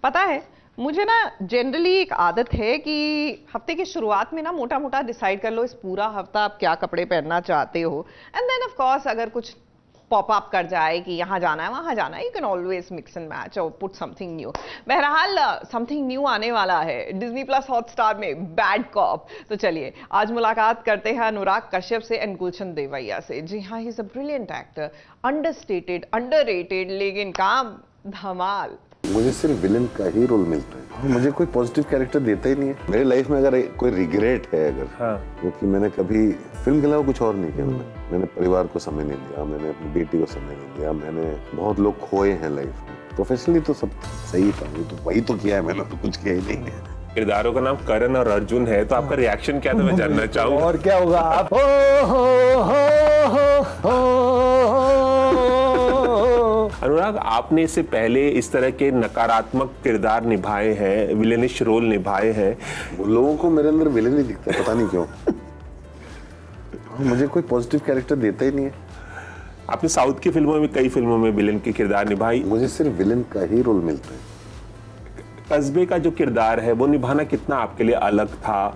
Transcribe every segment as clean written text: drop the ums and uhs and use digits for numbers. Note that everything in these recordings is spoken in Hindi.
पता है मुझे ना जनरली एक आदत है कि हफ्ते की शुरुआत में ना मोटा मोटा डिसाइड कर लो इस पूरा हफ्ता आप क्या कपड़े पहनना चाहते हो, एंड देन ऑफ कोर्स अगर कुछ पॉप अप कर जाए कि यहाँ जाना है वहाँ जाना है, you can always mix and match और पुट समथिंग न्यू। बहरहाल समथिंग न्यू आने वाला है डिज्नी प्लस हॉटस्टार में, बैड कॉप। तो चलिए आज मुलाकात करते हैं अनुराग कश्यप से एंड गुलशन देवैया से। जी हाँ, he is a brilliant actor, understated, underrated, लेकिन काम धमाल। मुझे सिर्फ विलन का ही रोल मिलता है, मुझे कोई पॉजिटिव कैरेक्टर देता ही नहीं है। मेरी लाइफ में अगर कोई रिग्रेट है अगर, क्योंकि मैंने कभी फिल्म के अलावा कुछ और नहीं किया। मैंने परिवार को समय नहीं दिया, मैंने अपनी बेटी को समय नहीं दिया, मैंने बहुत लोग खोए हैं लाइफ में। प्रोफेशनली तो सब सही था, तो वही तो किया है मैंने, तो कुछ किया ही नहीं है। किरदारों का नाम करण और अर्जुन है, तो आपका रिएक्शन क्या था मैं जानना चाहूंगा। और क्या होगा आप अनुराग, आपने इससे पहले इस तरह के नकारात्मक किरदार निभाए हैं, विलेनिश रोल निभाए हैं। लोगों को मेरे अंदर विलन ही दिखता है, पता नहीं क्यों। मुझे कोई पॉजिटिव कैरेक्टर देता ही नहीं है। आपने साउथ की फिल्मों में, कई फिल्मों में विलेन के किरदार निभाई। मुझे सिर्फ विलन का ही रोल मिलता है। कस्बे का जो किरदार है वो निभाना कितना आपके लिए अलग था,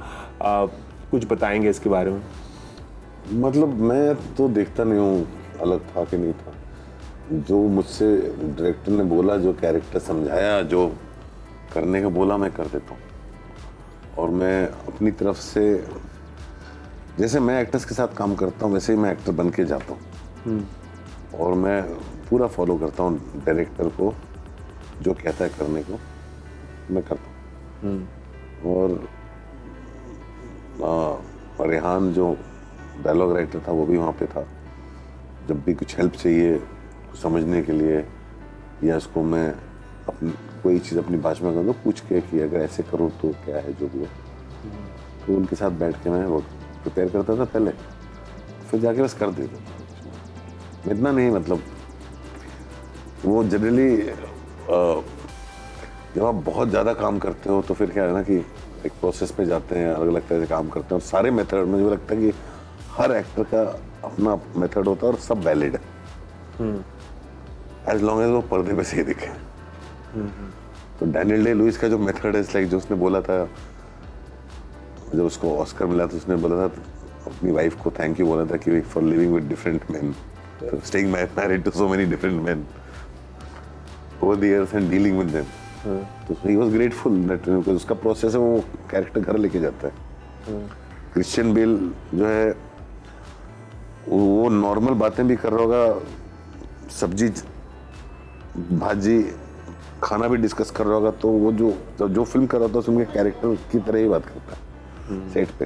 कुछ बताएंगे इसके बारे में? मतलब मैं तो देखता नहीं हूँ अलग था कि नहीं था। जो मुझसे डायरेक्टर ने बोला, जो कैरेक्टर समझाया, जो करने का बोला, मैं कर देता हूँ। और मैं अपनी तरफ से, जैसे मैं एक्टर्स के साथ काम करता हूँ वैसे ही मैं एक्टर बन के जाता हूँ। और मैं पूरा फॉलो करता हूँ डायरेक्टर को, जो कहता है करने को मैं करता हूँ। और रेहान जो डायलॉग राइटर था वो भी वहाँ पे था। जब भी कुछ हेल्प चाहिए कुछ समझने के लिए, या इसको मैं अपनी कोई चीज़ अपनी भाषा में करूँ तो पूछ के कि अगर ऐसे करो तो क्या है, जो भी है। तो उनके साथ बैठ के मैं वो प्रिपेयर करता था पहले, फिर जाके बस कर देता। इतना नहीं, मतलब वो जनरली जब आप बहुत ज़्यादा काम करते हो तो फिर क्या है ना कि एक प्रोसेस पे जाते हैं, अलग अलग तरह से काम करते हैं। और सारे मेथड, मुझे लगता है कि हर एक्टर का अपना मेथड होता है और सब वैलिड है, एज लॉन्ग एज वो पर्दे पे सही दिखे। तो डैनियल डे लुइस का जो मेथड है, लाइक जो उसने बोला था, जब उसको ऑस्कर मिला तो उसने बोला था अपनी वाइफ को थैंक यू बोला था कि for living with different man, staying married to so many different man over the years and dealing with them. तो ही वाज ग्रेटफुल दैट उसका प्रोसेस है, वो कैरेक्टर घर लेके जाता है। क्रिश्चियन बेल जो है वो नॉर्मल बातें भी कर रहा होगा, सब्जी भाजी खाना भी डिस्कस कर रहा होगा, तो वो जो फिल्म कर रहा था उसमें कैरेक्टर की तरह ही बात करता है सेट पे।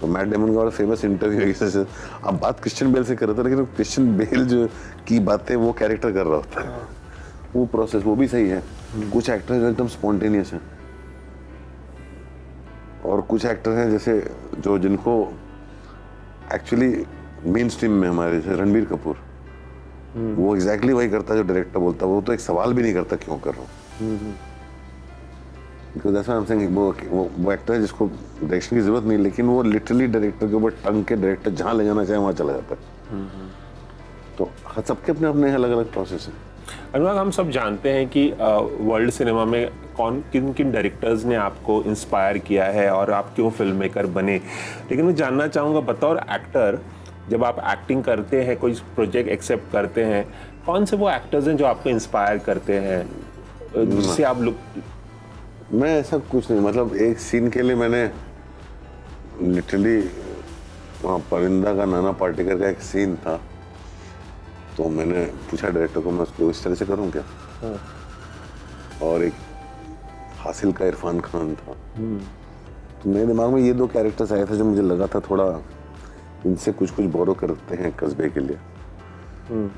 तो मैट डेमन का फेमस इंटरव्यू है, आप बात क्रिश्चियन बेल से कर रहे थे, लेकिन क्रिश्चियन बेल जो की बातें वो कैरेक्टर कर रहा होता है। वो प्रोसेस वो भी सही है। कुछ एक्टर जो एकदम स्पॉन्टेनियस हैं, और कुछ एक्टर हैं जैसे जो जिनको एक्चुअली मेन स्ट्रीम में हमारे जैसे रणबीर कपूर, वो एग्जैक्टली वही करता है जो डायरेक्टर बोलता है। वो तो एक सवाल भी नहीं करता क्यों कर रहा हूँ, बिकॉज ऐसा हम सेइंग वो एक्टर है जिसको डायरेक्शन की जरूरत नहीं, लेकिन वो लिटरली डायरेक्टर के ऊपर टंग के डायरेक्टर जहाँ ले जाना चाहे वहाँ चला जाता है। तो सबके अपने अपने अलग अलग प्रोसेस हैं। अनुराग, हम सब जानते हैं कि वर्ल्ड सिनेमा में किन किन डायरेक्टर्स ने आपको इंस्पायर किया है और आप क्यों फिल्म मेकर बने, लेकिन मैं जानना चाहूँगा बतौर एक्टर, जब आप एक्टिंग करते हैं, कोई प्रोजेक्ट एक्सेप्ट करते हैं, कौन से वो एक्टर्स हैं जो आपको इंस्पायर करते हैं, जिससे आप लोग? मैं ऐसा कुछ नहीं, मतलब एक सीन के लिए मैंने लिटरली वहाँ परिंदा का नाना पाटेकर का एक सीन था, तो मैंने पूछा डायरेक्टर को मैं उसको इस तरह से करूँ क्या। और एक हासिल का इरफान खान था। तो मेरे दिमाग में ये दो कैरेक्टर्स आए थे जो मुझे लगा था थोड़ा इनसे कुछ बोरो करते हैं कस्बे के लिए।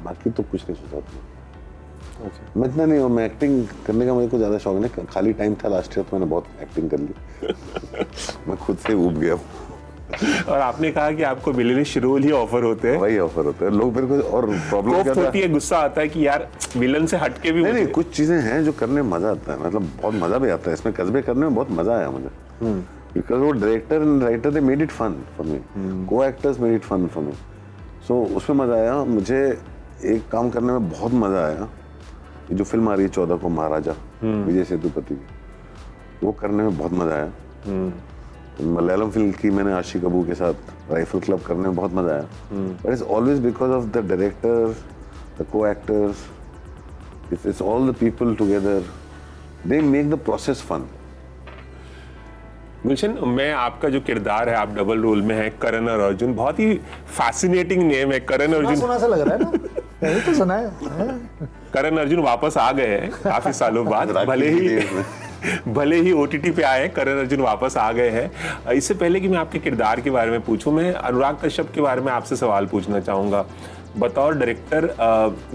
बाकी तो कुछ नहीं सोचा था। अच्छा। मैं इतना नहीं हूँ, मैं एक्टिंग करने का मुझे कुछ ज़्यादा शौक नहीं। खाली टाइम था लास्ट ईयर तो मैंने बहुत एक्टिंग कर ली। मैं खुद से ऊब गया। और आपने कहा कि आपको विलेनिश रोल ही ऑफर होते हैं। वही ऑफर होता है, लोग मेरे को। और प्रॉब्लम क्या होती है, गुस्सा आता है कि यार विलन से हटके भी नहीं, कुछ चीजें हैं जो करने में मजा आता है, मतलब बहुत मजा भी आता है इसमें। कस्बे करने में बहुत मजा आया मुझे, बिकॉज वो director and writer they made it fun for me, co actors made it fun for me. So उसमें मजा आया मुझे। एक काम करने में बहुत मजा आया ये जो फिल्म आ रही है 14 को महाराजा विजय सेतुपति की, वो करने में बहुत मजा आया। मलयालम फिल्म की मैंने आशिक अबू के साथ राइफल क्लब करने में बहुत मजा आया। But it's always because of the director, the co actors, it's all the people together, they make the process fun. Gulshan, मैं आपका जो किरदार है, आप डबल रोल में है करण और अर्जुन, बहुत ही फैसिनेटिंग नेम है करण अर्जुन। सुना सा लग रहा है ना, यही तो सुना है। करण अर्जुन वापस आ गए हैं काफी सालों बाद, भले ही OTT पे आए, करण अर्जुन वापस आ गए हैं। इससे पहले कि मैं आपके किरदार के बारे में पूछूं, मैं अनुराग कश्यप के बारे में आपसे सवाल पूछना चाहूंगा। बतौर डायरेक्टर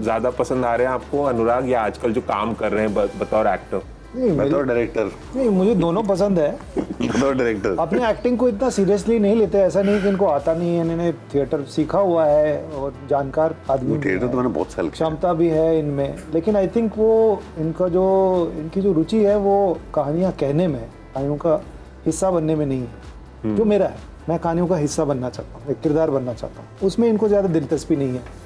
ज्यादा पसंद आ रहे हैं आपको अनुराग, या आजकल जो काम कर रहे हैं बतौर एक्टर? बतौर डायरेक्टर नहीं, मुझे दोनों पसंद है। बतौर डायरेक्टर अपने एक्टिंग को इतना सीरियसली नहीं लेते, ऐसा नहीं कि इनको आता नहीं है, इन्होंने थिएटर सीखा हुआ है और जानकार आदमी, थिएटर तो मैंने बहुत साल किया, क्षमता भी है इनमें। लेकिन आई थिंक वो इनकी जो रुचि है वो कहानियाँ कहने में, कहानियों का हिस्सा बनने में नहीं है, जो मेरा है। मैं कहानियों का हिस्सा बनना चाहता हूँ, एक किरदार बनना चाहता हूँ, उसमें इनको ज़्यादा दिलचस्पी नहीं है।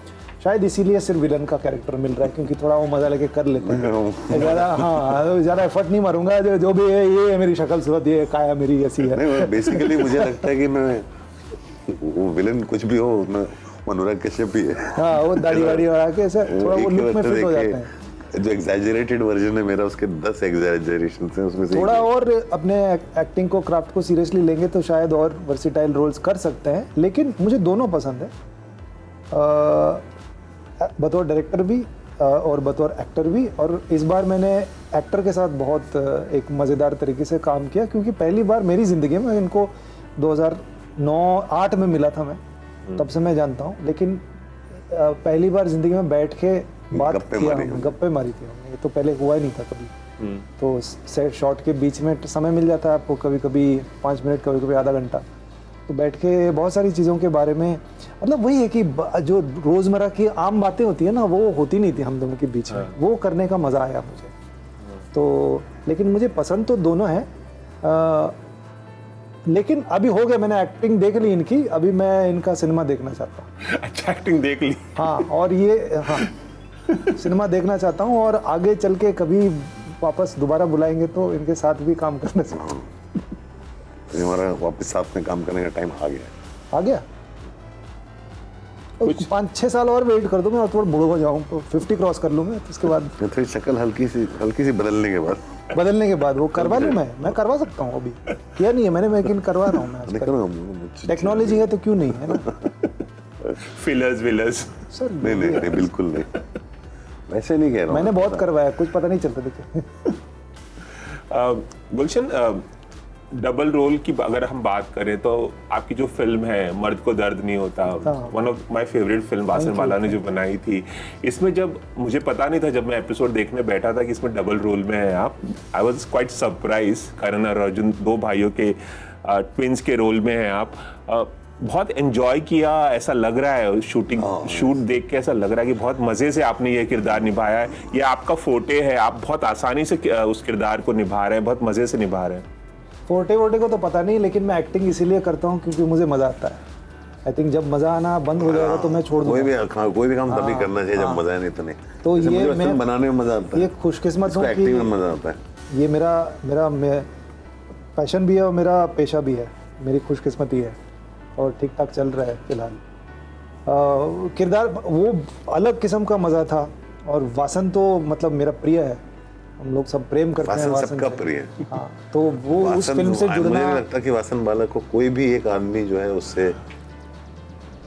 शायद इसीलिए सिर्फ विलन का कैरेक्टर मिल रहा है, क्योंकि थोड़ा वो मजा लेके कर लेते हैं ज़्यादा। हाँ, ज़्यादा एफर्ट नहीं मारूंगा, जो भी है ये है, मेरी शक्ल सूरत, ये काया मेरी ऐसी है। बेसिकली मुझे लगता है कि मैं वो विलन कुछ भी हो, मैं अनुराग कश्यप भी है। हाँ, वो दाढ़ी वाड़ी बढ़ा के ऐसे थोड़ा वो लुक में फिट हो जाते हैं। जो एग्जैजरेटेड वर्जन है मेरा, उसके 10 एग्जैजरेशन हैं उसमें से। थोड़ा और अपने एक्टिंग को, क्राफ्ट को सीरियसली लेंगे तो शायद और वर्सिटाइल रोल्स कर सकते हैं। लेकिन मुझे दोनों पसंद है, बतौर डायरेक्टर भी और बतौर एक्टर भी। और इस बार मैंने एक्टर के साथ बहुत एक मज़ेदार तरीके से काम किया, क्योंकि पहली बार मेरी ज़िंदगी में, इनको 2009-8 में मिला था मैं, तब से मैं जानता हूँ। लेकिन पहली बार ज़िंदगी में बैठ के बात किया, गप्पे मारी थी हमने, ये तो पहले हुआ ही नहीं था कभी। तो सेट शॉट के बीच में समय मिल जाता है आपको, कभी कभी 5 मिनट, कभी कभी आधा घंटा, तो बैठ के बहुत सारी चीज़ों के बारे में, मतलब वही है कि जो रोज़मर्रा की आम बातें होती है ना, वो होती नहीं थी हम दोनों के बीच में, वो करने का मज़ा आया मुझे। तो लेकिन मुझे पसंद तो दोनों है, लेकिन अभी हो गया, मैंने एक्टिंग देख ली इनकी, अभी मैं इनका सिनेमा देखना चाहता हूँ। अच्छा, एक्टिंग देख ली? हाँ, और ये हाँ सिनेमा देखना चाहता हूँ, और आगे चल के कभी वापस दोबारा बुलाएंगे तो इनके साथ भी काम करना चाहता हूँ। हमारा वापस साथ में काम करने का टाइम आ गया। आ गया? 5-6 साल और वेट कर दो, मैं और थोड़ा बूढ़ा हो जाऊँ, 50 क्रॉस कर लूँ मैं, तो उसके बाद थोड़ी शक्ल हल्की सी बदलने के बाद वो करवा लूँ। मैं करवा सकता हूँ, अभी किया नहीं है मैंने, लेकिन करवा रहा हूँ मैं। टेक्नोलॉजी है तो क्यों नहीं, है ना। फिलर्स सर नहीं, बिल्कुल नहीं, वैसे नहीं कह रहा हूँ। मैंने बहुत करवाया, कुछ पता नहीं चलता। देखिए गुलशन, डबल रोल की अगर हम बात करें तो आपकी जो फिल्म है मर्द को दर्द नहीं होता, one of my favourite film Vasan Bala ने जो बनाई थी, इसमें जब मुझे पता नहीं था, जब मैं एपिसोड देखने बैठा था कि इसमें डबल रोल में है आप, आई वाज क्वाइट सरप्राइज। करण और अर्जुन 2 भाइयों के ट्विंस के रोल में हैं आप। बहुत एंजॉय किया, ऐसा लग रहा है शूट देख के ऐसा लग रहा है कि बहुत मजे से आपने ये किरदार निभाया है, ये आपका फोटे है, आप बहुत आसानी से उस किरदार को निभा रहे हैं, बहुत मजे से निभा रहे हैं। फोटे वोटे को तो पता नहीं, लेकिन मैं एक्टिंग इसीलिए करता हूँ क्योंकि मुझे मजा आता है। आई थिंक जब मजा आना बंद हो जाएगा तो मैं छोड़ दूंगा। कोई भी काम तभी करना चाहिए जब मजा नहीं तो नहीं। तो ये मैं बनाने में मजा आता है, ये खुशकिस्मत हूँ, एक्टिंग में मजा आता है। ये मेरा पैशन भी है और मेरा पेशा भी है, मेरी खुशकिस्मती है, और ठीक ठाक चल रहा है फिलहाल। किरदार वो अलग किस्म का मजा था, और वासन तो मतलब मेरा प्रिय है, हम लोग सब प्रेम करते हैं वासन सबका प्रिय। हाँ, तो वो उस फिल्म से जुड़ना, मुझे नहीं लगता कि वासन बाला को कोई भी एक आदमी जो है उससे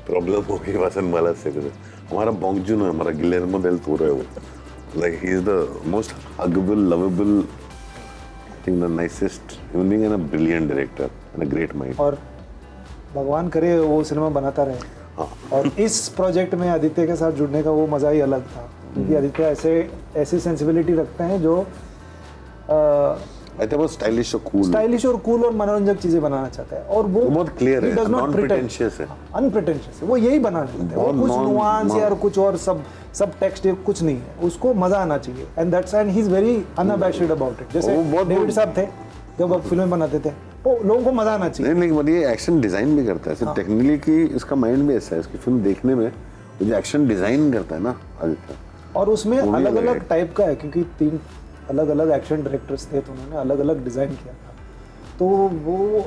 प्रॉब्लम होगी वासन बाला से। हमारा बॉन्गजून है, हमारा गिलेर्मो डेल टोरो है, वो like he is the most huggable, lovable, I think the nicest human being and a brilliant director and a great mind. और भगवान करे वो सिनेमा बनाता रहे। हाँ। और इस प्रोजेक्ट में आदित्य के साथ जुड़ने का वो मजा ही अलग था, क्योंकि आदित्य ऐसी सेंसिबिलिटी रखते हैं जो आई थिंक वो स्टाइलिश और कूल और मनोरंजक चीजें बनाना चाहता है, और वो बहुत क्लियर है, नॉन प्रिटेंशियस है, अनप्रिटेंशियस है, वो यही बनाना चाहता है। वो कुछ नुआंस या कुछ और सब टेक्स्ट कुछ नहीं है, उसको मजा आना चाहिए, and that's and he is very unabashed about it. जैसे डेविड साहब थे, जब आप फिल्में बनाते थे, वो लोगों को मजा आना चाहिए। नहीं, ये एक्शन डिजाइन भी करता है, सिर्फ टेक्निकली की इसका माइंड भी ऐसा है, इसकी फिल्म देखने में जो एक्शन डिजाइन करता है ना आदित्य, और उसमें वो भी अलग अलग अलग है। टाइप का है, क्योंकि 3 अलग अलग एक्शन डायरेक्टर्स थे, तो उन्होंने अलग अलग डिज़ाइन किया था। तो वो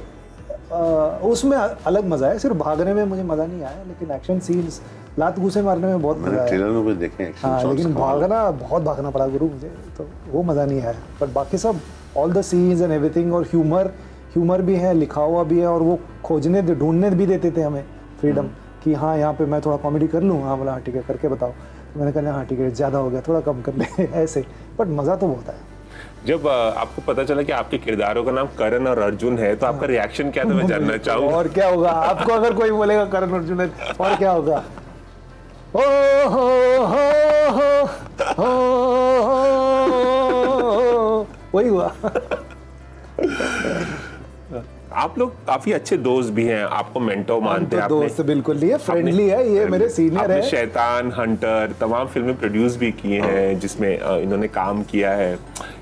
उसमें अलग मज़ा है। सिर्फ भागने में मुझे मज़ा नहीं आया, लेकिन एक्शन सीन्स, लात घूसे मारने में बहुत मज़ा मैंने आया। ट्रेलर में कुछ देखे एक्शन हाँ, शॉट्स लेकिन बहुत भागना पड़ा गुरु मुझे, तो वो मज़ा नहीं आया। बट बाकी सब all the scenes and everything, और ह्यूमर भी है, लिखा हुआ भी है, और वो ढूंढने भी देते थे हमें फ्रीडम कि हाँ यहाँ पे मैं थोड़ा कॉमेडी कर लूँ। हाँ बोला हाँ ठीक है, करके बताओ। तो मैंने कहा हाँ ठीक है, ज़्यादा हो गया, थोड़ा कम कर ले ऐसे। बट मज़ा तो बहुत आया। जब आपको पता चला कि आपके किरदारों का नाम करण और अर्जुन है, तो आपका रिएक्शन क्या था, मैं जानना चाहूंगा। और क्या होगा, आपको अगर कोई बोलेगा करण अर्जुन है, और क्या होगा? ओ हो, वही हुआ। आप लोग काफी अच्छे दोस्त भी हैं, आपको मेंटोर मानते हैं। दोस्त बिल्कुल नहीं है, फ्रेंडली है, ये मेरे सीनियर आपने है। शैतान, हंटर तमाम फिल्में प्रोड्यूस भी की हैं जिसमें इन्होंने काम किया है।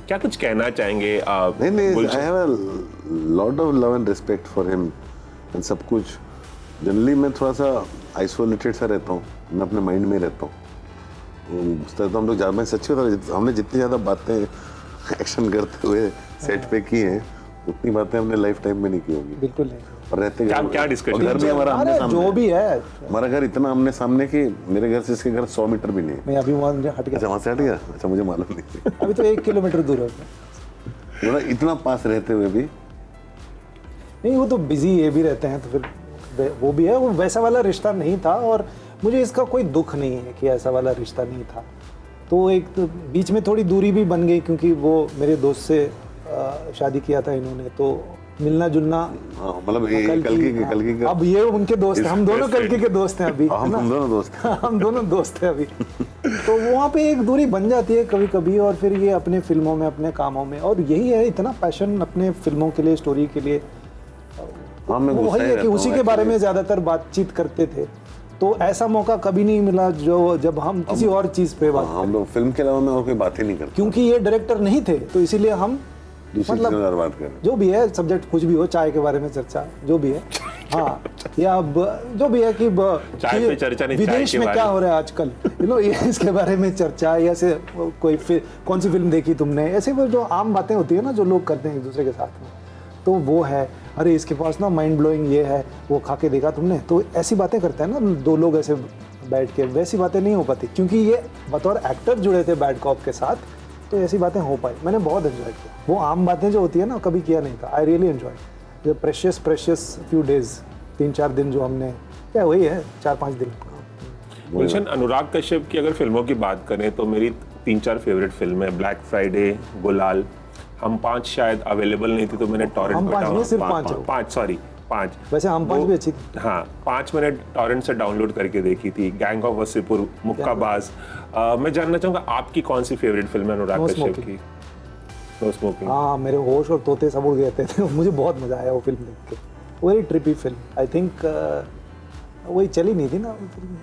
क्या कुछ कहना चाहेंगे? नहीं, I have a lot of love and respect for him and सब कुछ। जनरली मैं थोड़ा सा आइसोलेटेड सा रहता हूँ, मैं अपने माइंड में रहता हूँ। उस तरह तो हम लोग ज़्यादा, मैं सच्ची बता रहा हूँ, हमने जितनी ज़्यादा बातें एक्शन करते हुए सेट पे की हैं, उतनी बातें हमने लाइफ टाइम में नहीं की होगी। बिल्कुल नहीं। और रहते क्या डिस्कशन? घर भी हमारा आमने सामने जो भी है, हमारा घर इतना आमने सामने कि मेरे घर से इसके घर 100 मीटर भी नहीं है। मैं अभी वहाँ हट गया। अच्छा, वहाँ से हट गया? अच्छा, मुझे मालूम नहीं थी। अभी तो 1 किलोमीटर दूर है। थोड़ा इतना पास रहते हुए भी नहीं, वो तो बिजी ये भी रहते हैं, तो फिर वो भी है, वो वैसा वाला रिश्ता नहीं था। और मुझे इसका कोई दुख नहीं है कि ऐसा वाला रिश्ता नहीं था। तो एक तो बीच में थोड़ी दूरी भी बन गई, क्योंकि वो मेरे दोस्त से शादी किया था इन्होंने, तो मिलना जुलना। मतलब कल की अब ये उनके दोस्त हैं, हम दोनों कल्कि के दोस्त हैं अभी। हम दोनों दोस्त हम दोनों दोस्त हैं अभी। तो वहाँ पे एक दूरी बन जाती है कभी कभी, और फिर ये अपने फिल्मों में, अपने कामों में, और यही है, इतना पैशन अपने फिल्मों के लिए, स्टोरी के लिए। वही है कि उसी के बारे में ज़्यादातर बातचीत करते थे। तो ऐसा मौका कभी नहीं मिला जब हम किसी और चीज़ पे बात हम लोग फिल्म के अलावा में और कोई बात ही नहीं करते, क्योंकि ये डायरेक्टर नहीं थे, तो इसीलिए हम मतलब बात करें। जो भी है सब्जेक्ट, कुछ भी हो, चाय के बारे में चर्चा, जो भी है। हाँ, या जो भी है कि चाय पे चर्चा नहीं, विदेश में क्या हो रहा है आजकल, ये इसके बारे में चर्चा, या से कौन सी फिल्म देखी तुमने, ऐसे वो जो आम बातें होती है ना, जो लोग करते हैं एक दूसरे के साथ में, तो वो है। अरे इसके पास ना माइंड ब्लोइंग ये है, वो खा के देखा तुमने, तो ऐसी बातें करते हैं ना 2 लोग ऐसे बैठ के। वैसी बातें नहीं हो पाती, क्योंकि ये बतौर एक्टर जुड़े थे बैड कॉप के साथ, तो ऐसी बातें हो पाई। मैंने बहुत एंजॉय किया वो आम बातें जो होती है ना, कभी किया नहीं था। आई रियली एंजॉय जो प्रेशियस फ्यू डेज, 3-4 दिन जो हमने, क्या वही है 4-5 दिन। गुलशन, अनुराग कश्यप की अगर फिल्मों की बात करें तो मेरी 3-4 फेवरेट फिल्म है। ब्लैक फ्राइडे, गुलाल, हम 5 शायद अवेलेबल नहीं थी तो मैंने टॉरेंट हम 5 नहीं, सिर्फ 5। वैसे हम 5 भी अच्छी थी। हाँ, 5 मैंने टॉरेंट से डाउनलोड करके देखी थी। Gang of Wasseypur, Mukkabaaz. मैं जानना चाहूंगा आपकी कौन सी फेवरेट फिल्म है अनुराग कश्यप की? No smoking. हाँ, मेरे होश और तोते सब उड़ गए थे। मुझे बहुत मजा आया वो फिल्म देख के। Very trippy film. I think वही चली नहीं थी ना वो फिल्म।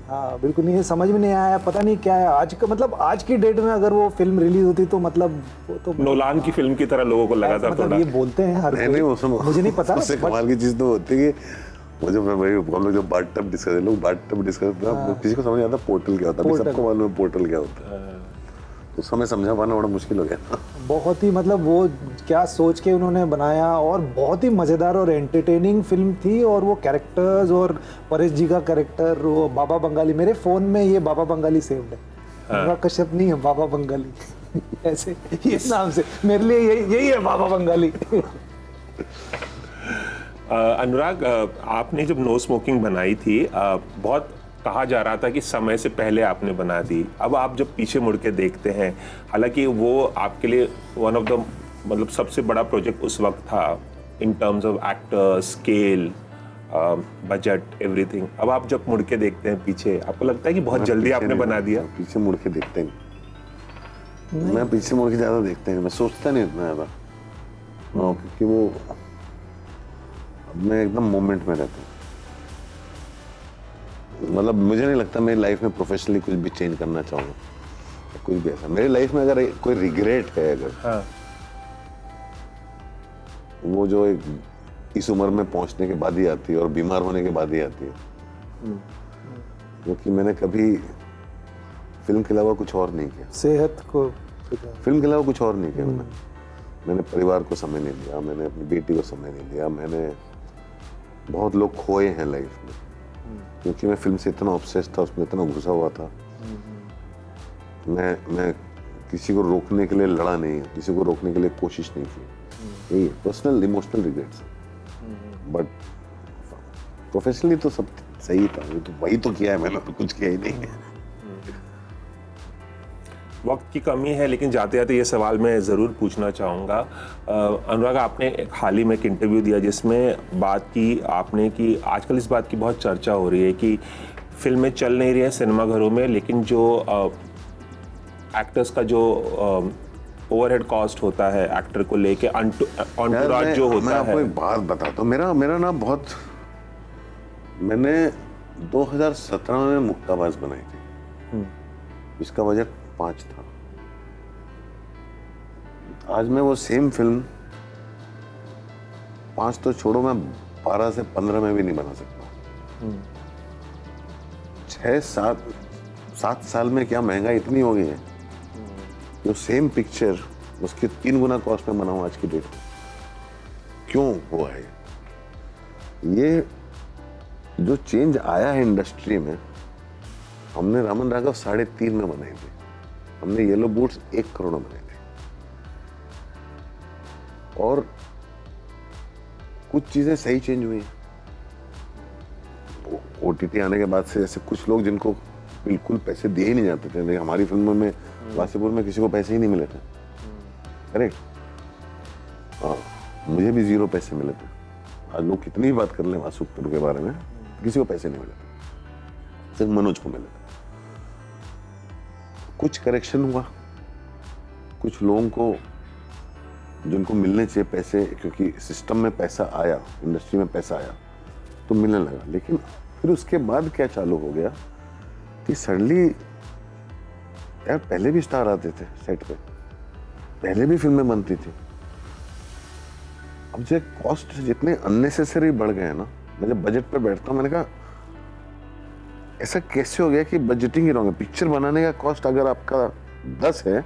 हाँ बिल्कुल नहीं, समझ में नहीं आया, पता नहीं क्या है आज का, मतलब आज की डेट में अगर वो फिल्म रिलीज होती तो मतलब वो तो नोलान की फिल्म की तरह लोगों को लगा था मतलब ये बोलते हैं हर कोई, मुझे नहीं पता। उससे कमाल की चीज तो होती है कि मुझे हम लोग जो बाथटब डिस्कस लोग बाथटब डिस्कस करते हैं, किसी को समझ नहीं आता पोर्टल क्या होता है। सबको मालूम है पोर्टल क्या होता है, उस समय समझा पाना बड़ा मुश्किल हो गया। बहुत ही मतलब वो क्या सोच के उन्होंने बनाया, और बहुत ही मज़ेदार और एंटरटेनिंग फिल्म थी। और वो कैरेक्टर्स, और परेश जी का कैरेक्टर, वो बाबा बंगाली, मेरे फ़ोन में ये बाबा बंगाली सेव्ड है। अनुराग कश्यप नहीं है, बाबा बंगाली ऐसे ये नाम से मेरे लिए यही है बाबा बंगाली। अनुराग, आपने जब नो स्मोकिंग बनाई थी, बहुत कहा जा रहा था कि समय से पहले आपने बना दी। अब आप जब पीछे मुड़ के देखते हैं, हालांकि वो आपके लिए वन ऑफ द मतलब सबसे बड़ा प्रोजेक्ट उस वक्त था in terms of actor, scale, budget, everything. अब आप जब मुड़ के देखते हैं पीछे, आपको लगता है कि बहुत जल्दी आपने बना दिया? पीछे मुड़ के देखते हैं, मैं पीछे मुड़ के ज़्यादा देखते हैं, मैं सोचता नहीं इतना ज़्यादा, क्योंकि वो मैं एकदम मोमेंट में रहता हूँ। मतलब मुझे नहीं लगता मेरी लाइफ में प्रोफेशनली कुछ भी चेंज करना चाहूँगा, कुछ भी ऐसा। मेरी लाइफ में अगर कोई रिग्रेट है, अगर हाँ। वो जो एक इस उम्र में पहुंचने के बाद ही आती है और बीमार होने के बाद ही आती है, वो कि मैंने कभी फिल्म के अलावा कुछ और नहीं किया, सेहत को फिल्म के अलावा कुछ और नहीं किया मैंने परिवार को समय नहीं दिया, मैंने अपनी बेटी को समय नहीं दिया, मैंने बहुत लोग खोए हैं लाइफ में क्योंकि मैं फिल्म से इतना ऑब्सेस था, उसमें इतना घुसा हुआ था। मैं किसी को रोकने के लिए लड़ा नहीं, किसी को रोकने के लिए कोशिश नहीं की। यही personal emotional regrets, but professionally तो सब सही था। तो वही तो किया है मैंने, तो कुछ किया ही नहीं है। वक्त की कमी है, लेकिन जाते जाते ये सवाल मैं ज़रूर पूछना चाहूँगा। अनुराग, आपने एक हाल ही में एक इंटरव्यू दिया जिसमें बात की आपने कि आजकल इस बात की बहुत चर्चा हो रही है कि फिल्में चल नहीं रही हैं सिनेमाघरों में, लेकिन जो एक्टर्स का जो ओवरहेड कॉस्ट होता है एक्टर को लेके, एंटुराज जो होता है। मैं आपको एक बात बताता हूँ, मेरा ना बहुत, मैंने 2017 में मुक्ताबाज बनाई थी, इसका बजट 5 था। आज मैं वो सेम फिल्म 5 तो छोड़ो, मैं 12 से 15 में भी नहीं बना सकता। 6-7 साल में क्या महंगाई इतनी हो गई है, जो सेम पिक्चर उसके 3 गुना कॉस्ट में बनाऊं आज की डेट में। क्यों हुआ है ये? जो चेंज आया है इंडस्ट्री में, हमने रामन राघव 3.5 में बनाई थी, हमने येलो बूट्स 1 करोड़ में बनाए थे, और कुछ चीजें सही चेंज हुई हैं। OTT आने के बाद से ऐसे कुछ लोग जिनको बिल्कुल पैसे दिए ही नहीं जाते थे, लेकिन हमारी फिल्मों में वासीपुर में किसी को पैसे ही नहीं मिले थे, करेक्ट? हाँ, मुझे भी 0 पैसे मिले थे। आज लोग कितनी भी बात कर लें वासीपुर के बारे में, किसी को पैसे नहीं मिले थे, सिर्फ मनोज को मिले थे। कुछ करेक्शन हुआ, कुछ लोगों को जिनको मिलने चाहिए पैसे, क्योंकि सिस्टम में पैसा आया, इंडस्ट्री में पैसा आया तो मिलने लगा। लेकिन फिर उसके बाद क्या चालू हो गया कि सडनली यार पहले भी स्टार आते थे सेट पे, पहले भी फिल्में बनती थी। अब जो कॉस्ट जितने अननेसेसरी बढ़ गए हैं ना, मैं जब बजट पे बैठता हूँ, मैंने कहा ऐसा कैसे हो गया कि बजटिंग ही रॉन्ग है। पिक्चर बनाने का कॉस्ट अगर आपका 10 है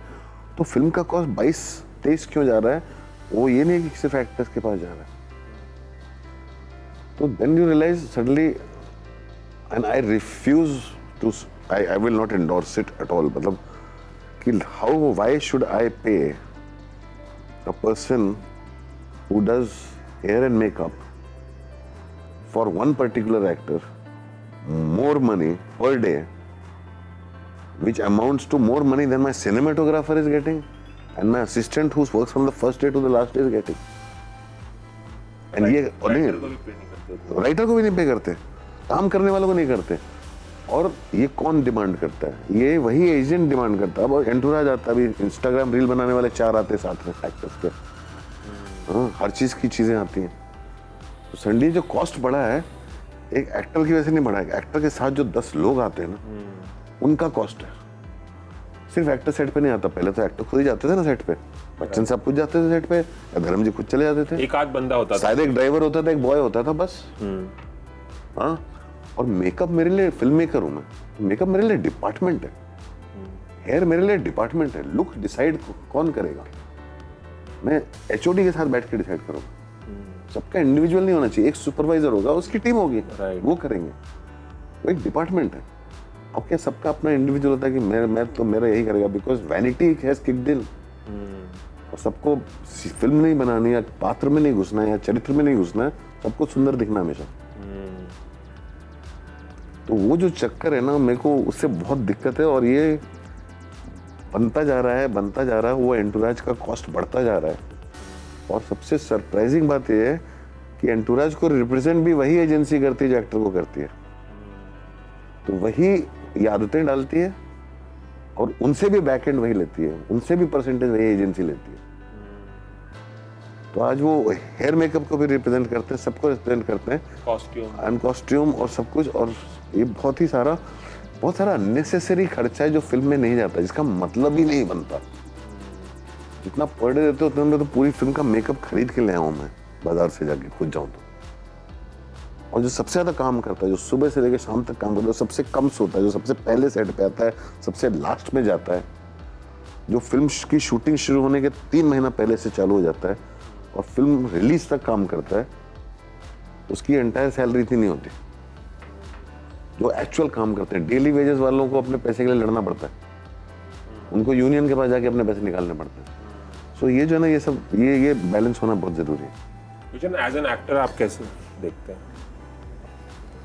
तो फिल्म का कॉस्ट 22-23 क्यों जा रहा है? वो ये नहीं कि सिर्फ एक्टर्स के पास जा रहा है। तो then you realize suddenly, and I refuse to, I will not endorse it at all. मतलब कि how, why should I pay a person who does hair and makeup for one particular actor more money per day, which amounts to more money than my cinematographer is getting and my assistant who works from the first day to the last day is getting. And ये राइटर को भी नहीं पे करते, काम करने वालों को नहीं करते। और ये कौन डिमांड करता है? ये वही एजेंट डिमांड करता है। अब एंटुराज आता है, अभी इंस्टाग्राम रील बनाने वाले 4 आते साथ में एक्टर्स के, हाँ, हर चीज की चीजें आती हैं। तो सडनली जो कॉस्ट बढ़ा है, एक एक्टर की वजह से नहीं बढ़ा है, एक्टर के साथ जो 10 लोग आते हैं ना, उनका कॉस्ट है। सिर्फ एक्टर सेट पे नहीं आता, पहले तो एक्टर खुद ही जाते थे ना सेट पे, बच्चन साहब खुद जाते थे सेट पे, या धर्म जी खुद चले जाते थे, एक आध बंदा होता था, शायद एक ड्राइवर होता था, एक बॉय होता था, बस। हाँ, और मेकअप मेरे लिए, फिल्म मेकर हूँ मैं, मेकअप मेरे लिए डिपार्टमेंट है, हेयर मेरे लिए डिपार्टमेंट है। लुक डिसाइड कौन करेगा? मैं HOD के साथ बैठ के डिसाइड करूँगा। सबका इंडिविजुअल नहीं होना चाहिए, एक सुपरवाइजर होगा, उसकी टीम होगी, वो करेंगे, वो एक डिपार्टमेंट है। अब क्या सबका अपना इंडिविजुअल होता है कि मैं तो मेरा यही करेगा, because vanity has kicked in. और सबको फिल्म नहीं बनानी, या पात्र में नहीं घुसना है, या चरित्र में नहीं घुसना है, सबको सुंदर दिखना हमेशा। तो वो जो चक्कर है ना, मेरे को उससे बहुत दिक्कत है, और ये बनता जा रहा है, वो एंटुराज का कॉस्ट बढ़ता जा रहा है। और सबसे सरप्राइजिंग बात ये है कि एंटुराज को रिप्रेजेंट भी वही एजेंसी करती है जो एक्टर को करती है। तो वही आदतें डालती है, और उनसे भी बैक एंड वही लेती है, उनसे भी परसेंटेज वही एजेंसी लेती है। तो आज वो हेयर मेकअप को भी रिप्रेजेंट करते हैं, सबको रिप्रेजेंट करते हैं, कॉस्ट्यूम और सब कुछ। और ये बहुत सारा अननेसेसरी खर्चा है जो फिल्म में नहीं जाता, जिसका मतलब ही नहीं बनता। जितना पर डे देते हो उतना मैं तो पूरी फिल्म का मेकअप खरीद के ले आऊं मैं, बाजार से जाके खुद जाऊं तो। और जो सबसे ज़्यादा काम करता है, जो सुबह से लेकर शाम तक काम करता है, जो सबसे कम सोता है, जो सबसे पहले सेट पे आता है, सबसे लास्ट में जाता है, जो फिल्म की शूटिंग शुरू होने के 3 महीना पहले से चालू हो जाता है और फिल्म रिलीज तक काम करता है, उसकी एंटायर सैलरी इतनी नहीं होती। जो एक्चुअल काम करते हैं, डेली वेजेस वालों को अपने पैसे के लिए लड़ना पड़ता है, उनको यूनियन के पास जाके अपने पैसे निकालने पड़ते हैं। सो ये जो है ना, ये सब ये बैलेंस होना बहुत जरूरी है। एज एन एक्टर आप कैसे देखते हैं?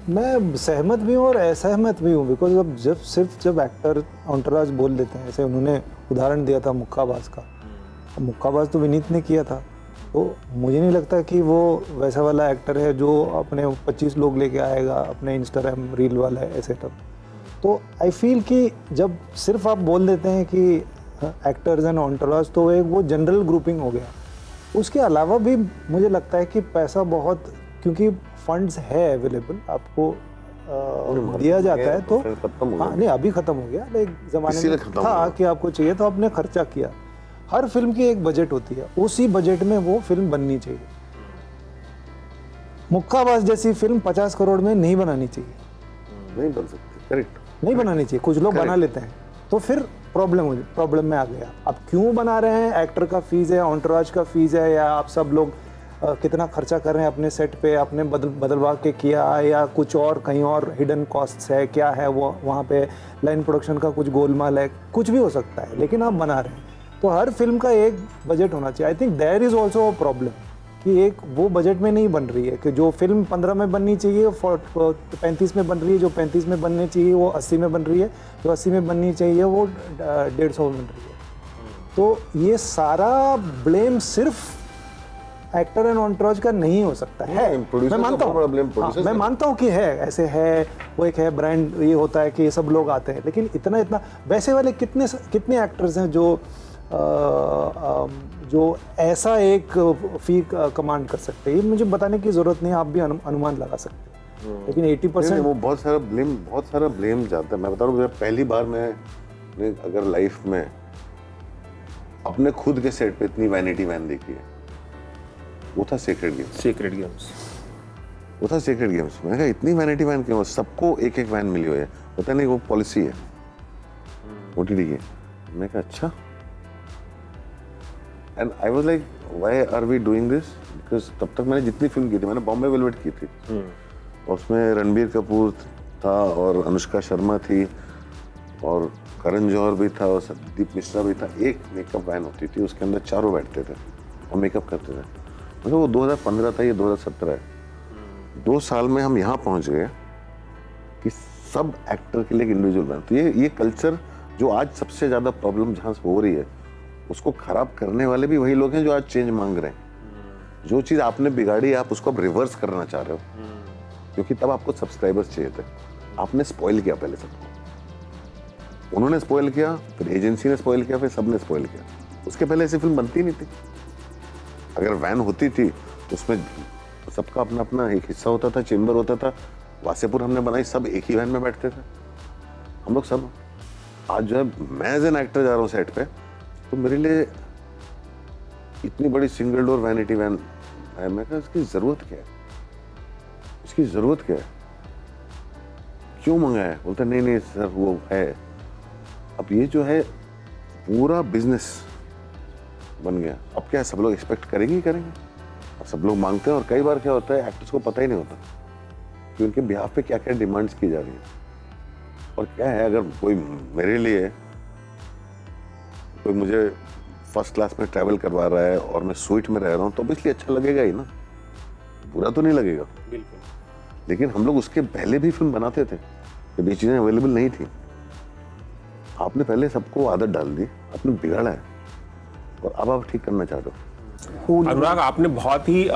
मैं सहमत भी हूँ और असहमत भी हूँ, बिकॉज अब जब एक्टर एंटोराज बोल देते हैं, जैसे उन्होंने उदाहरण दिया था मुक्काबाज का, मुक्काबाज तो विनीत ने किया था, तो मुझे नहीं लगता कि वो वैसा वाला एक्टर है जो अपने 25 लोग लेके आएगा अपने इंस्टाग्राम रील वाला है सेटअप। तो आई फील कि जब सिर्फ आप बोल देते हैं कि एक्टर्स एंड एंटोराज, तो एक वो जनरल ग्रुपिंग हो गया। उसके अलावा भी मुझे लगता है कि पैसा बहुत, क्योंकि फंड्स है अवेलेबल, आपको दिया जाता है, तो हाँ नहीं अभी खत्म हो गया, लेकिन जमाने में था कि आपको चाहिए तो आपने खर्चा किया। हर फिल्म की एक बजट होती है, उसी बजट में वो फिल्म बननी चाहिए। मुक्काबाज जैसी फिल्म 50 करोड़ में नहीं बनानी चाहिए, नहीं बन सकती, करेक्ट नहीं बनानी चाहिए। कुछ लोग बना लेते हैं, तो फिर प्रॉब्लम में आ गया। अब क्यों बना रहे हैं? एक्टर का फीस है, एंटोराज का फीस है, या आप सब लोग कितना खर्चा कर रहे हैं अपने सेट पे, आपने बदलवा के किया, या कुछ और कहीं और हिडन कॉस्ट्स है, क्या है वो वहाँ पे लाइन प्रोडक्शन का कुछ गोलमाल है, कुछ भी हो सकता है, लेकिन आप बना रहे हैं। तो हर फिल्म का एक बजट होना चाहिए। I think there is also a problem कि एक वो बजट में नहीं बन रही है, कि जो फिल्म 15 में बननी चाहिए 35 में बन रही है, जो 35 में बननी चाहिए वो 80 में बन रही है, जो 80 में बननी चाहिए वो 150 में बन रही है। तो ये सारा ब्लेम सिर्फ एक्टर एंड एंटोराज का नहीं हो सकता है। मैं मानता हूँ, मैं मानता हूँ कि है, ऐसे है, वो एक है ब्रांड, ये होता है कि सब लोग आते हैं, लेकिन इतना वैसे वाले कितने एक्टर्स हैं जो ऐसा एक फी कमांड कर सकते हैं। मुझे बताने की जरूरत नहीं, आप भी अनुमान लगा सकते हैं, लेकिन 80% वो बहुत सारा ब्लेम जाता है। मैं बता रहा हूँ, पहली बार मैं अगर लाइफ में अपने खुद के सेट पे इतनी वैनिटी वैन देखी है, वो था सेक्रेड गेम्स। वो था सेक्रेड गेम्स। मैंने कहा इतनी वैनिटी वैन क्यों? सबको एक एक वैन मिली हुई है, पता नहीं वो पॉलिसी है OTT की। मैंने कहा अच्छा, and I was like why are we doing this? Because तब तक मैंने जितनी फिल्म की थी, मैंने बॉम्बे वेलवेट की थी, और उसमें रणबीर कपूर था और अनुष्का शर्मा थी और करण जौहर भी था और संदीप मिश्रा भी था। एक मेकअप वैन होती थी, उसके अंदर चारों बैठते थे और मेकअप करते थे। मतलब वो 2015 था, ये 2017 है। 2 साल में हम यहाँ पहुँच गए कि सब एक्टर के लिए एक इंडिविजुअल वैन। तो ये कल्चर जो आज सबसे ज़्यादा प्रॉब्लम जहाँ से हो रही है, उसको खराब करने वाले भी वही लोग हैं जो आज चेंज मांग रहे हैं। जो चीज़ आपने बिगाड़ी, आप उसको अब रिवर्स करना चाह रहे हो, क्योंकि तब आपको सब्सक्राइबर्स चाहिए थे। आपने स्पॉइल किया पहले सबको, उन्होंने स्पॉइल किया, फिर एजेंसी ने स्पॉइल किया, फिर सबने स्पॉइल किया। उसके पहले ऐसी फिल्म बनती नहीं थी। अगर वैन होती थी तो उसमें सबका अपना अपना एक हिस्सा होता था, चेंबर होता था। वासेपुर हमने बनाई, सब एक ही वैन में बैठते थे हम लोग सब। आज जो है, मैं एज एन एक्टर जा रहा हूँ सेट पे, तो मेरे लिए इतनी बड़ी सिंगल डोर वैनिटी वैन है। मैं कहा इसकी ज़रूरत क्या है? इसकी ज़रूरत क्या है? क्यों मंगाया है? बोलता नहीं सर वो है। अब ये जो है पूरा बिजनेस बन गया। अब क्या है, सब लोग एक्सपेक्ट करेंगे ही करेंगे। अब सब लोग मांगते हैं, और कई बार क्या होता है, एक्टर्स को पता ही नहीं होता कि उनके बिहाफ पे क्या क्या डिमांड्स की जा रही है। और क्या है, अगर कोई मेरे लिए कोई मुझे फर्स्ट क्लास में ट्रैवल करवा रहा है और मैं स्वीट में रह रहा हूँ, तो इसलिए अच्छा लगेगा ही ना, बुरा तो नहीं लगेगा। बिल्कुल। लेकिन हम लोग उसके पहले भी फिल्म बनाते थे जब ये चीज़ें अवेलेबल नहीं थी। आपने पहले सबको आदत डाल दी, आपने बिगाड़ा है, और अब आप ठीक करना चाहते हो। अनुराग, आपने बहुत ही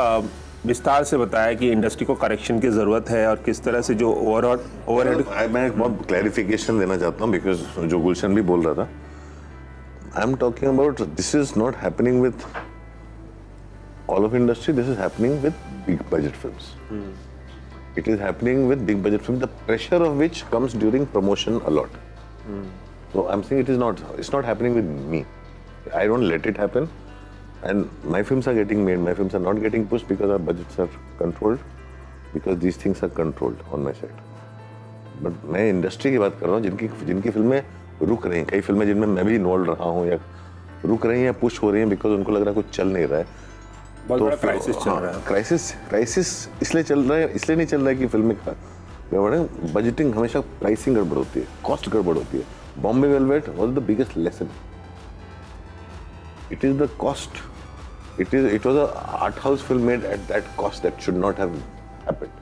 विस्तार से बताया कि इंडस्ट्री को करेक्शन की जरूरत है और किस तरह से जो ओवरहेड। मैं एक बहुत क्लैरिफिकेशन देना चाहता हूँ, बिकॉज जो गुलशन भी बोल रहा था, I am talking about this is not happening with all of industry, this is happening with big budget films. It is happening with big budget films, the pressure of which comes during promotion a lot. So I'm saying it's not happening with me. I don't let it happen, and my films are getting made. My films are not getting pushed because our budgets are controlled. Because these things are controlled on my set. But मैं इंडस्ट्री की बात कर रहा हूँ जिनकी फिल्में रुक रही हैं, कई फिल्में जिनमें मैं भी इन्वॉल्व रहा हूँ या रुक रही हैं या पुश हो रही हैं बिकॉज उनको लग रहा है कुछ चल नहीं रहा है। बहुत बड़ा क्राइसिस चल रहा है। क्राइसिस इसलिए चल रहा है, इसलिए नहीं चल रहा है कि फिल्में का गड़बड़ है। बजटिंग हमेशा प्राइसिंग गड़बड़ होती है, कॉस्ट गड़बड़ होती है। Bombay velvet was the biggest lesson. It is the cost, it was a art house film made at that cost that should not have happened.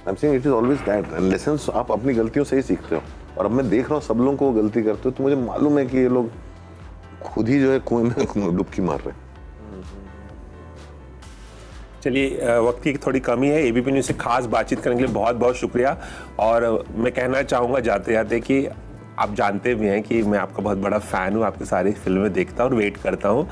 I'm saying it is always that, and lessons आप अपनी गलतियों से ही सीखते हो। और अब मैं देख रहा हूँ सब लोगों को वो गलती करते हो, तो मुझे मालूम है कि ये लोग खुद ही जो है कुएं में डुबकी मार रहे हैं। चलिए, वक्त की थोड़ी कमी है। एबीपी न्यूज़ से खास बातचीत करने के लिए बहुत बहुत शुक्रिया। और मैं कहना चाहूँगा जाते जाते कि आप जानते भी हैं कि मैं आपका बहुत बड़ा फ़ैन हूँ, आपकी सारी फिल्में देखता हूँ और वेट करता हूँ।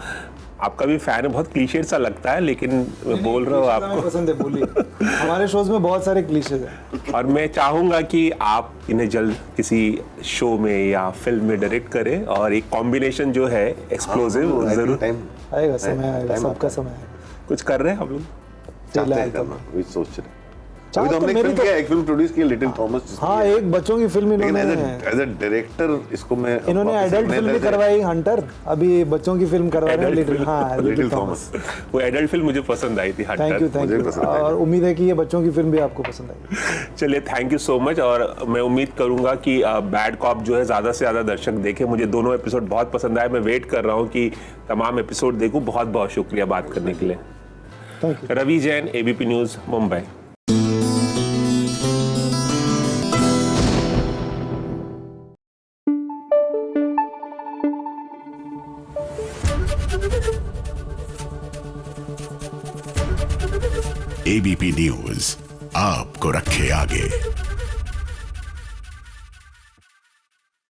आपका भी फ़ैन है, बहुत क्लीशेड सा लगता है, लेकिन मैं बोल रहा हूँ आपको पसंद है, बोलिए। हमारे शोज में बहुत सारे क्लीशेज हैं और मैं चाहूँगा कि आप इन्हें जल्द किसी शो में या फिल्म में डायरेक्ट करें और एक कॉम्बिनेशन जो है एक्सप्लोसिव जरूर आएगा, समय आएगा, सबका समय आएगा। कुछ कर रहे हैं आप लोग? चाहते हैं करना, वही सोच रहे हैं। अभी तो हमने एक फिल्म प्रोड्यूस की लिटिल थॉमस। हाँ, एक बच्चों की फिल्म इन्होंने एज अ डायरेक्टर इसको मैं इन्होंने एडल्ट फिल्म भी करवाई, हंटर। अभी बच्चों की फिल्म करवा रहे हैं लिटिल थॉमस। वो एडल्ट फिल्म मुझे पसंद आई थी, हंटर। Thank you. और उम्मीद है कि ये बच्चों की फिल्म भी आपको पसंद आएगी। चलिए, थैंक यू सो मच। और मैं उम्मीद करूंगा कि बैड कॉप जो है ज़्यादा से ज़्यादा दर्शक देखें। मुझे दोनों एपिसोड बहुत पसंद आए। मैं वेट कर रहा हूँ कि तमाम एपिसोड देखूँ। बहुत बहुत शुक्रिया बात करने के लिए। Thank you. Ravi Jain, ABP news, Mumbai. ABP news आपको रखे आगे।